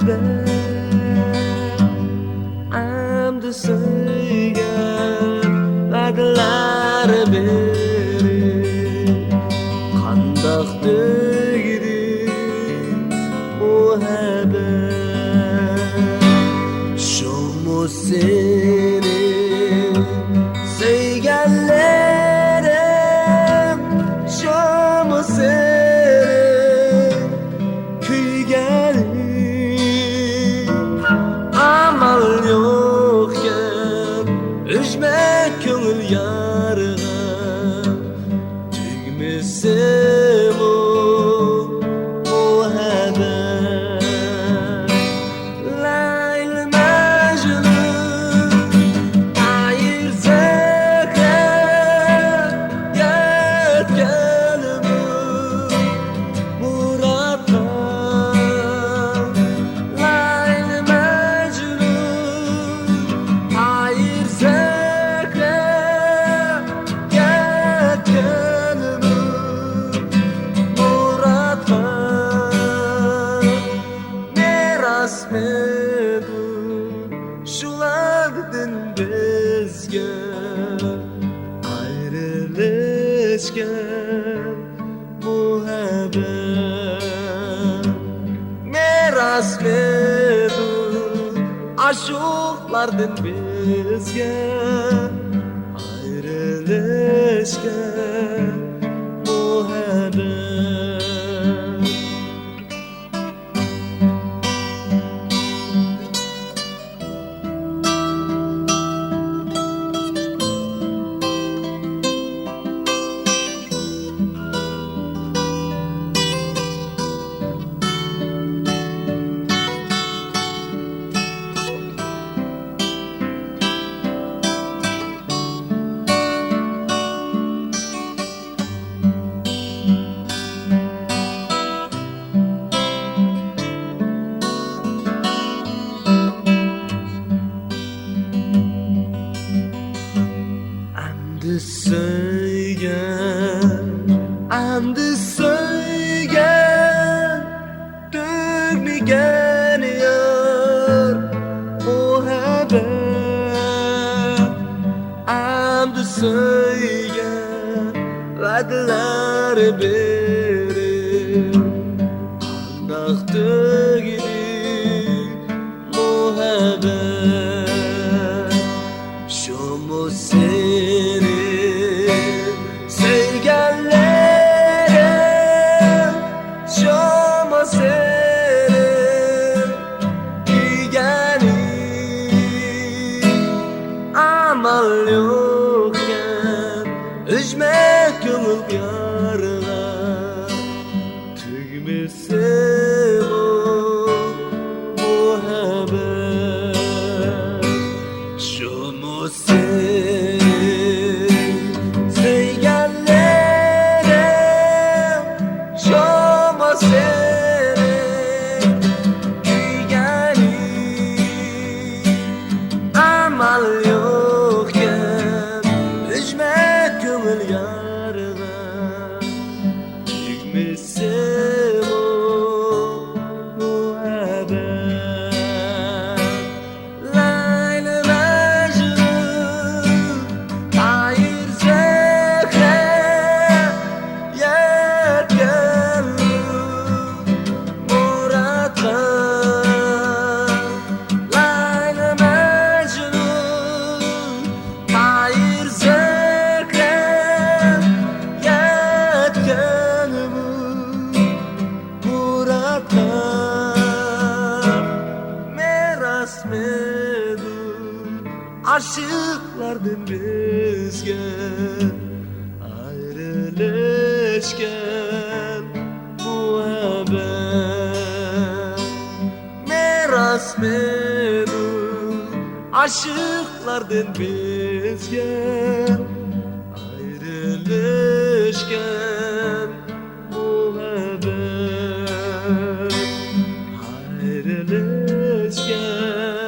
muhabbet emdi söygen va'dalar berip qandaq tegdi muhabbet şomu seni söygenlerim şomu seni kuygenim amal yokken üzmek köngül yarına tügmesim o muhabbet Leyla Mecnun ayırsak yetkenimi murattan Leyla Mecnun ayırsak yetkenimi murattan miras medu şulardan bizge ayrılışken muhabbet miras medu aşıklardan bizge ayrılışken muhabbet emdi söygen dökmegen yar muhabbet emdi söygen va'dalar berip qandaq tegdi muhabbet şomu seni söygenlerim şomu seni kuygenim amal yokken üzmek köngül yarına tügmesim o muhabbet şomu seni söygenlerim şomu seni kuygenim amal yokken üzmek köngül yarına tügmesim o muhabbet Leyla Mecnun ayırsak yetkenimi murattan Leyla Mecnun ayırsak yetkenimi murattan miras medu aşıklardan bizge ayrılışken muhabbet miras medu aşıklardan bizge ayrılışken muhabbet ayrılışken